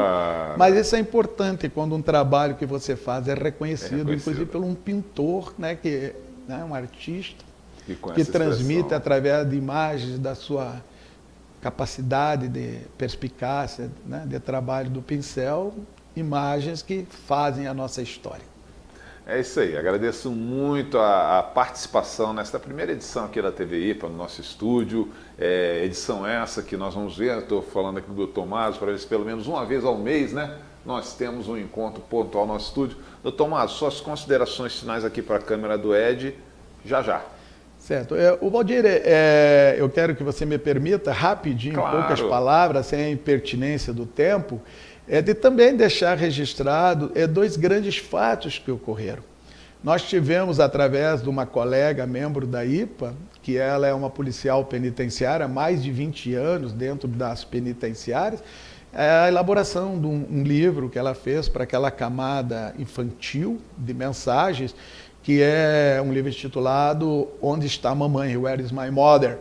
mas isso é importante quando um trabalho que você faz é reconhecido. Inclusive por um pintor, né, que é um artista, que transmite através de imagens da sua capacidade de perspicácia, né, de trabalho do pincel, imagens que fazem a nossa história. É isso aí, agradeço muito a participação nesta primeira edição aqui da TV IPA, no nosso estúdio, edição essa que nós vamos ver, estou falando aqui do Dr. Maso, para ver se pelo menos uma vez ao mês, né, nós temos um encontro pontual no nosso estúdio. Dr. Maso, suas considerações finais aqui para a câmera do Ed, já já. Certo. O Valdir, eu quero que você me permita, rapidinho, em poucas palavras, sem a impertinência do tempo, de também deixar registrado dois grandes fatos que ocorreram. Nós tivemos, através de uma colega, membro da IPA, que ela é uma policial penitenciária, há mais de 20 anos dentro das penitenciárias, a elaboração de um livro que ela fez para aquela camada infantil de mensagens, que é um livro intitulado Onde Está a Mamãe? Where is My Mother?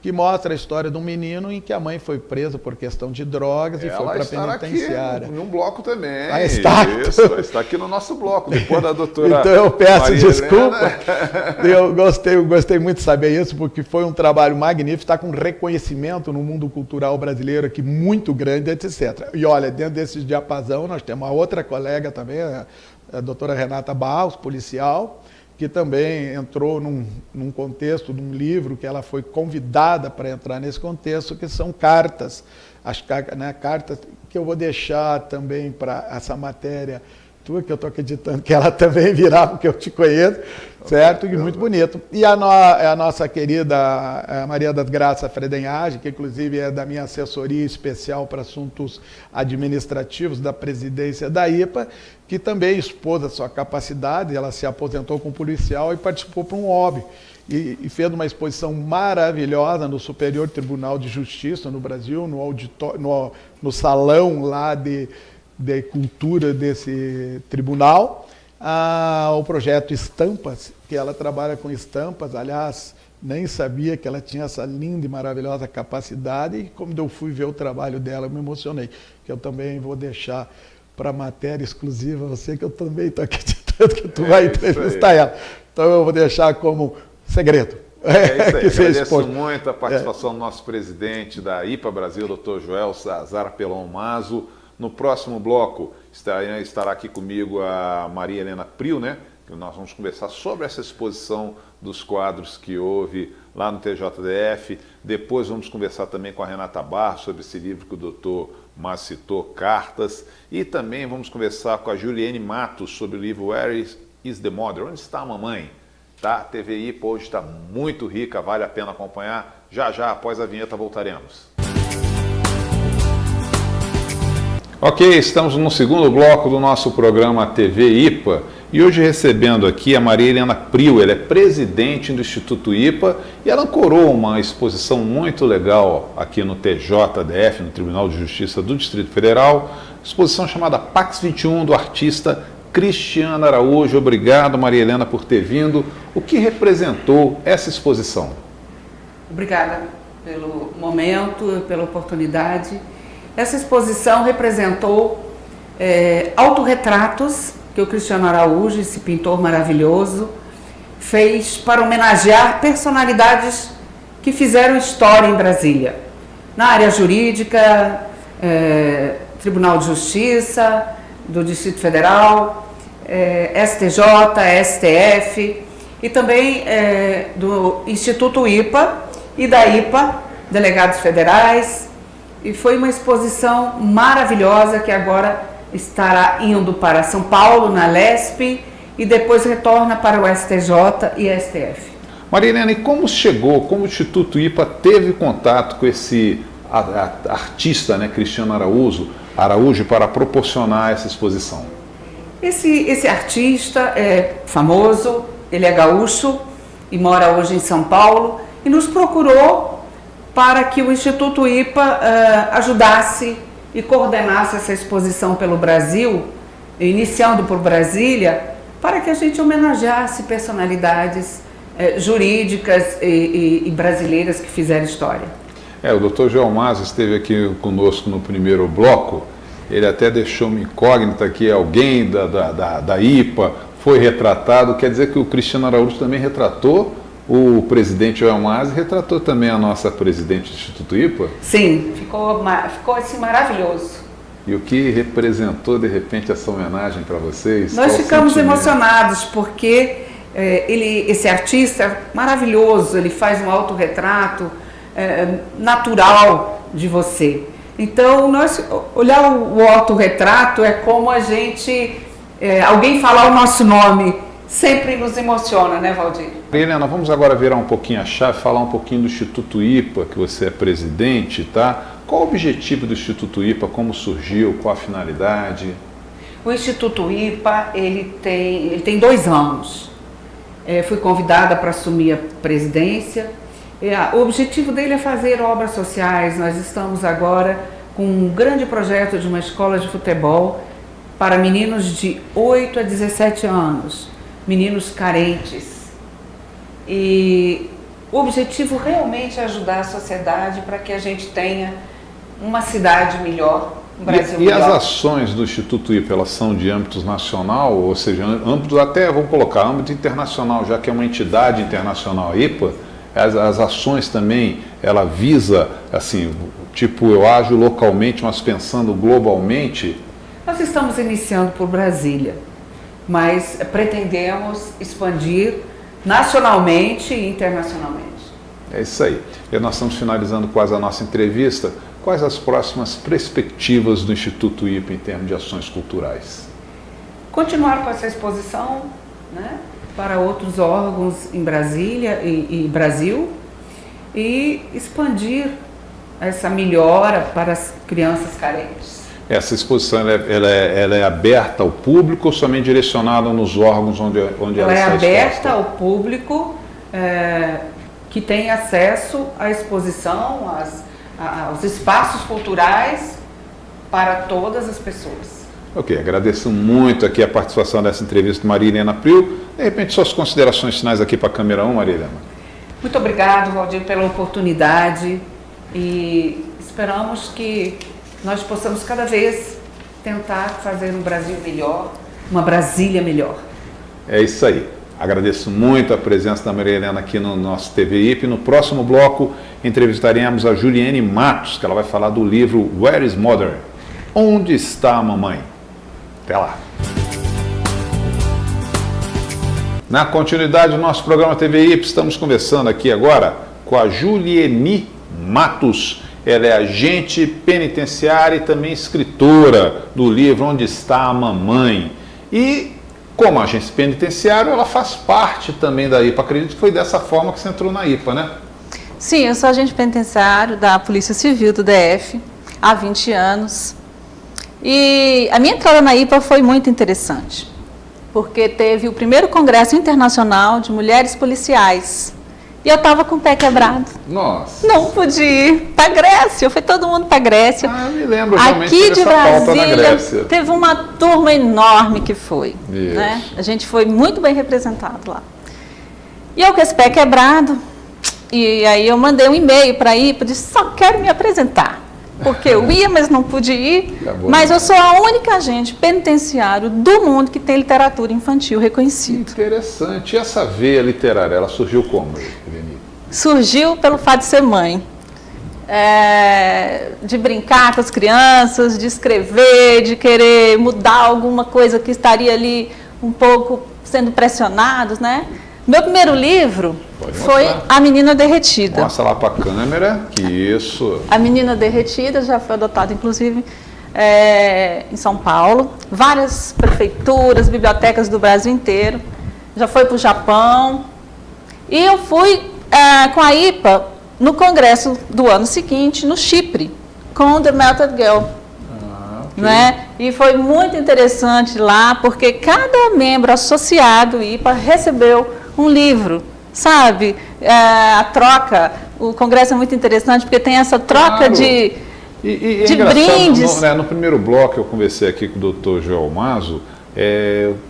Que mostra a história de um menino em que a mãe foi presa por questão de drogas e foi para a penitenciária. Aqui num bloco também. Está. Isso, está aqui no nosso bloco, depois da doutora Então eu peço Maria desculpa. Helena. Eu gostei muito de saber isso, porque foi um trabalho magnífico, está com reconhecimento no mundo cultural brasileiro aqui muito grande, etc. E olha, dentro desse diapasão nós temos uma outra colega também, a doutora Renata Barros, policial, que também entrou num contexto, num livro, que ela foi convidada para entrar nesse contexto, que são cartas, cartas que eu vou deixar também para essa matéria tua, que eu estou acreditando que ela também virá, porque eu te conheço, certo? E muito bonito. E a nossa querida Maria das Graças Fredenhage, que inclusive é da minha assessoria especial para assuntos administrativos da presidência da IPA, que também expôs a sua capacidade, ela se aposentou como policial e participou para um hobby. E fez uma exposição maravilhosa no Superior Tribunal de Justiça no Brasil, no salão lá de cultura desse tribunal, o projeto Estampas, que ela trabalha com estampas, aliás, nem sabia que ela tinha essa linda e maravilhosa capacidade, e quando eu fui ver o trabalho dela, eu me emocionei, que eu também vou deixar para matéria exclusiva você, que eu também estou acreditando que tu vai entrevistar ela. Então eu vou deixar como segredo. É isso aí, agradeço muito a participação do nosso presidente da IPA Brasil, Dr. Joel Cesar Pelon Maso. No próximo bloco estará aqui comigo a Maria Helena Prio, né? Que nós vamos conversar sobre essa exposição dos quadros que houve lá no TJDF. Depois vamos conversar também com a Renata Barros sobre esse livro que o doutor Mas citou, Cartas. E também vamos conversar com a Juliane Matos sobre o livro Where is the Mother? Onde está a mamãe? Tá? A TV IPA hoje está muito rica, vale a pena acompanhar. Já já, após a vinheta, voltaremos. Ok, estamos no segundo bloco do nosso programa TV IPA e hoje recebendo aqui a Maria Helena Prio. Ela é presidente do Instituto IPA e ela ancorou uma exposição muito legal aqui no TJDF, no Tribunal de Justiça do Distrito Federal, exposição chamada Pax 21 do artista Cristiano Araújo. Obrigado, Maria Helena, por ter vindo. O que representou essa exposição? Obrigada pelo momento, pela oportunidade. Essa exposição representou autorretratos que o Cristiano Araújo, esse pintor maravilhoso, fez para homenagear personalidades que fizeram história em Brasília. Na área jurídica, Tribunal de Justiça do Distrito Federal, STJ, STF e também do Instituto IPA e da IPA, delegados federais. E foi uma exposição maravilhosa que agora estará indo para São Paulo, na LESP, e depois retorna para o STJ e STF. Maria Helena, e como chegou, como o Instituto IPA teve contato com esse artista, né, Cristiano Araújo, para proporcionar essa exposição? Esse artista é famoso, ele é gaúcho e mora hoje em São Paulo e nos procurou para que o Instituto IPA ajudasse e coordenasse essa exposição pelo Brasil, iniciando por Brasília, para que a gente homenageasse personalidades jurídicas e brasileiras que fizeram história. O doutor João Maza esteve aqui conosco no primeiro bloco, ele até deixou uma incógnita que alguém da IPA foi retratado, quer dizer que o Cristiano Araújo também retratou o presidente João Maza e retratou também a nossa presidente do Instituto IPA? Sim, ficou assim maravilhoso. E o que representou de repente essa homenagem para vocês? Nós ficamos emocionados porque esse artista é maravilhoso, ele faz um autorretrato natural de você. Então, olhar o autorretrato é como a gente, alguém falar o nosso nome, sempre nos emociona, né, Valdir? Helena, vamos agora virar um pouquinho a chave, falar um pouquinho do Instituto IPA, que você é presidente, tá? Qual o objetivo do Instituto IPA, como surgiu, qual a finalidade? O Instituto IPA, ele tem 2 anos. Fui convidada para assumir a presidência. O objetivo dele é fazer obras sociais. Nós estamos agora com um grande projeto de uma escola de futebol para meninos de 8 a 17 anos, meninos carentes. E o objetivo realmente é ajudar a sociedade para que a gente tenha uma cidade melhor, um Brasil melhor. E as ações do Instituto IPA, elas são de âmbito nacional, ou seja, âmbito até, vamos colocar, âmbito internacional, já que é uma entidade internacional IPA, as ações também, ela visa, assim, tipo, eu ajo localmente, mas pensando globalmente? Nós estamos iniciando por Brasília, mas pretendemos expandir nacionalmente e internacionalmente. É isso aí. E nós estamos finalizando quase a nossa entrevista. Quais as próximas perspectivas do Instituto IPA em termos de ações culturais? Continuar com essa exposição, né, para outros órgãos em Brasília e Brasil e expandir essa melhora para as crianças carentes. Essa exposição ela é aberta ao público ou somente direcionada nos órgãos onde ela está exposta? Ela é aberta ao público que tem acesso à exposição, aos espaços culturais para todas as pessoas. Ok, agradeço muito aqui a participação dessa entrevista do Maria Helena Priu. De repente, suas considerações finais aqui para a câmera 1, Maria Helena. Muito obrigado, Valdir, pela oportunidade e esperamos que nós possamos cada vez tentar fazer um Brasil melhor, uma Brasília melhor. É isso aí. Agradeço muito a presença da Maria Helena aqui no nosso TV IPA. No próximo bloco, entrevistaremos a Juliene Matos, que ela vai falar do livro Where is Mother? Onde está a mamãe? Até lá. Na continuidade do nosso programa TV IPA, estamos conversando aqui agora com a Juliene Matos. Ela é agente penitenciária e também escritora do livro Onde está a Mamãe. E, como agente penitenciário, ela faz parte também da IPA. Acredito que foi dessa forma que você entrou na IPA, né? Sim, eu sou agente penitenciário da Polícia Civil do DF há 20 anos. E a minha entrada na IPA foi muito interessante, porque teve o primeiro Congresso Internacional de Mulheres Policiais. E eu estava com o pé quebrado. Nossa! Não pude ir para a Grécia, foi todo mundo para a Grécia. Ah, eu me lembro realmente aqui de Brasília, Grécia. teve uma turma enorme que foi. Né? A gente foi muito bem representado lá. E eu com esse pé quebrado, e aí eu mandei um e-mail para a IPA, disse, só quero me apresentar. Porque eu ia, mas não pude ir. Mas eu sou a única agente penitenciário do mundo que tem literatura infantil reconhecida. Interessante. E essa veia literária, ela surgiu como, Helene? Surgiu pelo fato de ser mãe. de brincar com as crianças, de escrever, de querer mudar alguma coisa que estaria ali um pouco sendo pressionados, né? Meu primeiro livro foi A Menina Derretida. Mostra lá para a câmera, que isso. A Menina Derretida já foi adotado, inclusive, em São Paulo. Várias prefeituras, bibliotecas do Brasil inteiro. Já foi para o Japão. E eu fui com a IPA no congresso do ano seguinte, no Chipre, com The Melted Girl. Okay. Né? E foi muito interessante lá, porque cada membro associado IPA recebeu um livro, sabe? A troca, o congresso é muito interessante, porque tem essa troca de brindes. No primeiro bloco eu conversei aqui com o Dr. Joel Mazo,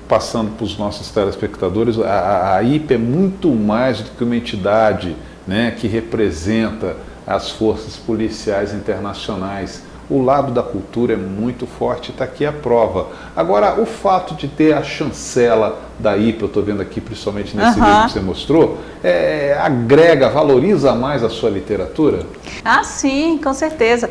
passando para os nossos telespectadores, a IPA é muito mais do que uma entidade, né, que representa as forças policiais internacionais. O lado da cultura é muito forte, está aqui a prova. Agora, o fato de ter a chancela da IPA, eu estou vendo aqui, principalmente nesse livro que você mostrou, agrega, valoriza mais a sua literatura? Ah, sim, com certeza.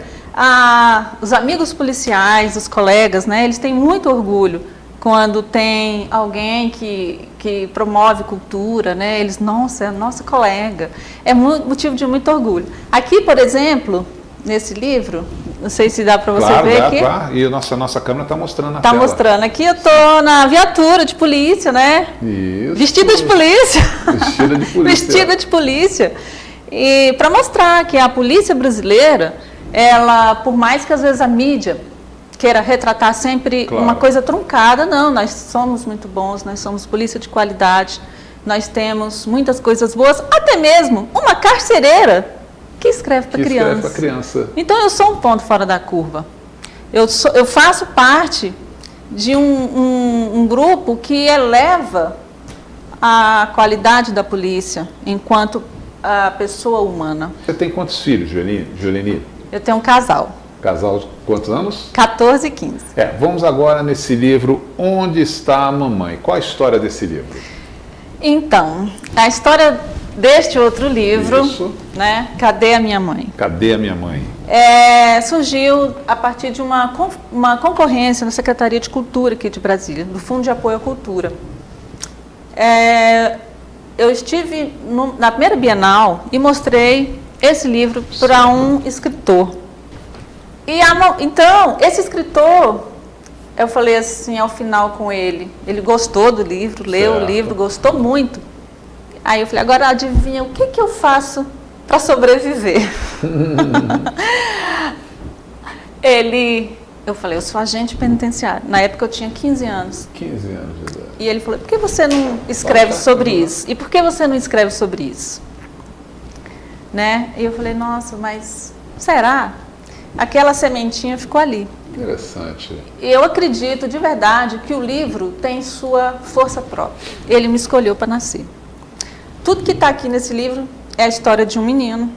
Os amigos policiais, os colegas, né, eles têm muito orgulho quando tem alguém que promove cultura, né? Eles, nossa, é nosso colega. É motivo de muito orgulho. Aqui, por exemplo, nesse livro, não sei se dá para você ver aqui. Claro. E a nossa câmera está mostrando na tela. Está mostrando. Aqui eu estou na viatura de polícia, né? Isso. Vestida de polícia. Vestida de polícia. Vestida de polícia. E para mostrar que a polícia brasileira, ela, por mais que às vezes a mídia queira retratar sempre uma coisa truncada, não, nós somos muito bons, nós somos polícia de qualidade, nós temos muitas coisas boas, até mesmo uma carcereira que escreve para criança. Então eu sou um ponto fora da curva. Eu faço parte de um grupo que eleva a qualidade da polícia enquanto a pessoa humana. Você tem quantos filhos, Julieni? Eu tenho um casal. Casal de quantos anos? 14 e 15. Vamos agora nesse livro, Onde Está a Mamãe? Qual a história desse livro? Então, a história deste outro livro, né? Cadê a Minha Mãe? Cadê a Minha Mãe? Surgiu a partir de uma concorrência na Secretaria de Cultura aqui de Brasília, do Fundo de Apoio à Cultura. Eu estive na primeira Bienal e mostrei esse livro para um escritor. Então, esse escritor, eu falei assim ao final com ele, ele gostou do livro, leu o livro, gostou muito. Aí eu falei, agora adivinha o que eu faço para sobreviver? Eu falei, eu sou agente penitenciário. Na época eu tinha 15 anos. 15 anos de idade. E ele falou, por que você não escreve sobre isso? E por que você não escreve sobre isso? Né? E eu falei, nossa, mas será? Aquela sementinha ficou ali. Interessante. E eu acredito de verdade que o livro tem sua força própria. Ele me escolheu para nascer. Tudo que está aqui nesse livro é a história de um menino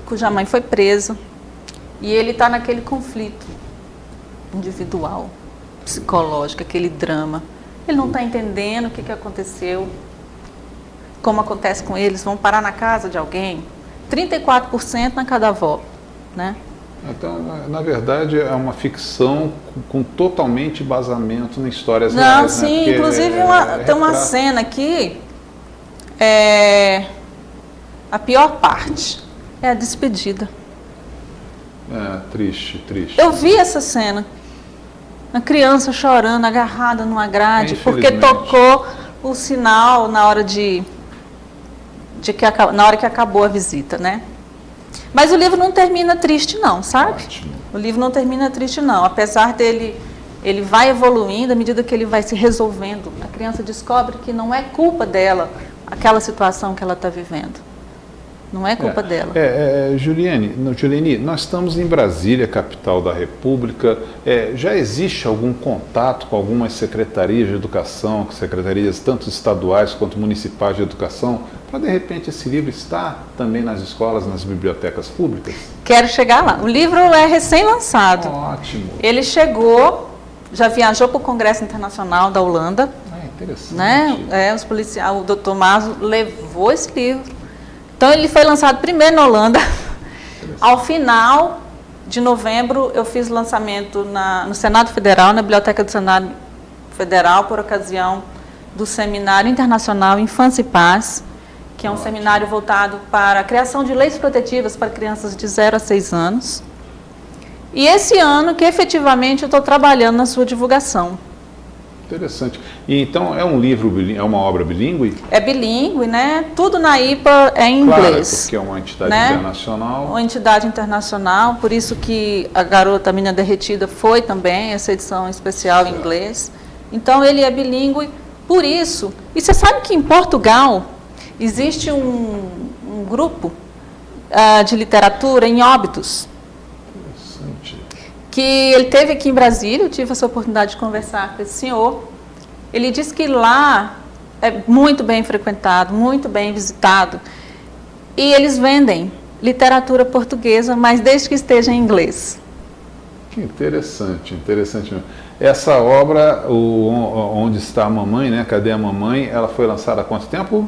cuja mãe foi presa e ele está naquele conflito individual, psicológico, aquele drama. Ele não está entendendo o que aconteceu, como acontece com eles, vão parar na casa de alguém. 34% na casa da avó, né? Então, na verdade, é uma ficção com totalmente basamento em histórias reais. Não, sim, né? inclusive tem uma cena aqui, a pior parte é a despedida. Triste. Eu vi essa cena, a criança chorando, agarrada numa grade, porque tocou o sinal na hora na hora que acabou a visita, né? Mas o livro não termina triste não, sabe? Ótimo. O livro não termina triste não, apesar dele, ele vai evoluindo à medida que ele vai se resolvendo. A criança descobre que não é culpa dela aquela situação que ela está vivendo. Não é culpa dela. Julieni, nós estamos em Brasília, capital da República. Já existe algum contato com algumas secretarias de educação, secretarias tanto estaduais quanto municipais de educação, para de repente esse livro estar também nas escolas, nas bibliotecas públicas? Quero chegar lá. O livro é recém-lançado. Ótimo. Ele chegou, já viajou para o Congresso Internacional da Holanda. Interessante. Né? Os policiais, o Dr. Mazo levou esse livro. Então ele foi lançado primeiro na Holanda, Ao final de novembro, eu fiz o lançamento no Senado Federal, na Biblioteca do Senado Federal, por ocasião do Seminário Internacional Infância e Paz, que é um seminário voltado para a criação de leis protetivas para crianças de 0 a 6 anos. E esse ano que efetivamente eu estou trabalhando na sua divulgação. Interessante. E então é um livro, é uma obra bilíngue? É bilíngue, né? Tudo na IPA é em Claro, inglês. porque é uma entidade né? internacional. Uma entidade internacional, por isso que a Garota a Menina Derretida foi também, essa edição especial em inglês. Então ele é bilíngue, por isso. E você sabe que em Portugal existe um grupo de literatura em Óbidos. Que ele teve aqui em Brasília, eu tive essa oportunidade de conversar com esse senhor. Ele disse que lá é muito bem frequentado, muito bem visitado. E eles vendem literatura portuguesa, mas desde que esteja em inglês. Que interessante, interessante mesmo. Essa obra, Onde Está a Mamãe, né? Cadê a Mamãe? Ela foi lançada há quanto tempo?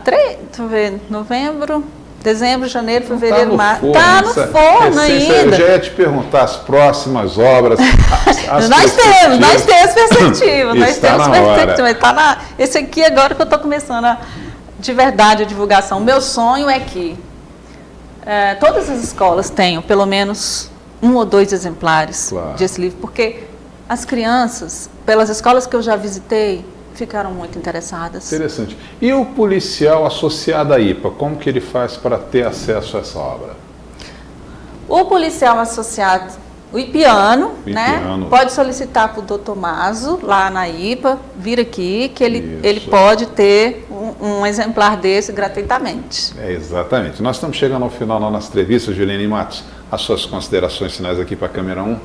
Deixa eu ver, novembro... Dezembro, janeiro, fevereiro, março. Está no forno ainda. Eu já ia te perguntar as próximas obras. Nós temos perspectiva. Está na hora. Esse aqui agora que eu estou começando de verdade a divulgação. O meu sonho é que todas as escolas tenham pelo menos 1 ou 2 exemplares desse livro, porque as crianças, pelas escolas que eu já visitei, ficaram muito interessadas. Interessante. E o policial associado à IPA, como que ele faz para ter acesso a essa obra? O policial associado, o ipiano, né, pode solicitar para o Dr. Maso, lá na IPA, vir aqui, que ele pode ter um exemplar desse gratuitamente. Exatamente. Nós estamos chegando ao final da nossa entrevista, Juliane Matos. As suas considerações finais aqui para a câmera 1.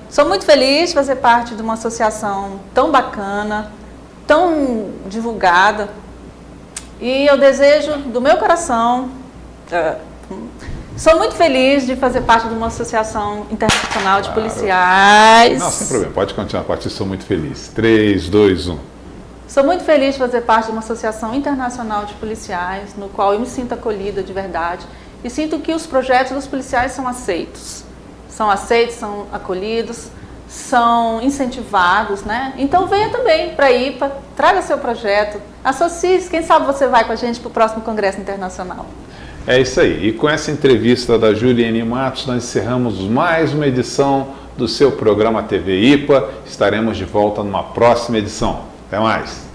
Sou muito feliz de fazer parte de uma associação tão bacana, tão divulgada, e eu desejo do meu coração, sou muito feliz de fazer parte de uma associação internacional de policiais. Não, sem problema, pode continuar, Patrícia, sou muito feliz. 3, 2, 1. Sou muito feliz de fazer parte de uma associação internacional de policiais, no qual eu me sinto acolhida de verdade, e sinto que os projetos dos policiais são aceitos. São aceitos, são acolhidos, são incentivados, né? Então venha também para a IPA, traga seu projeto, associe-se, quem sabe você vai com a gente para o próximo Congresso Internacional. É isso aí. E com essa entrevista da Juliane Matos, nós encerramos mais uma edição do seu programa TV IPA. Estaremos de volta numa próxima edição. Até mais!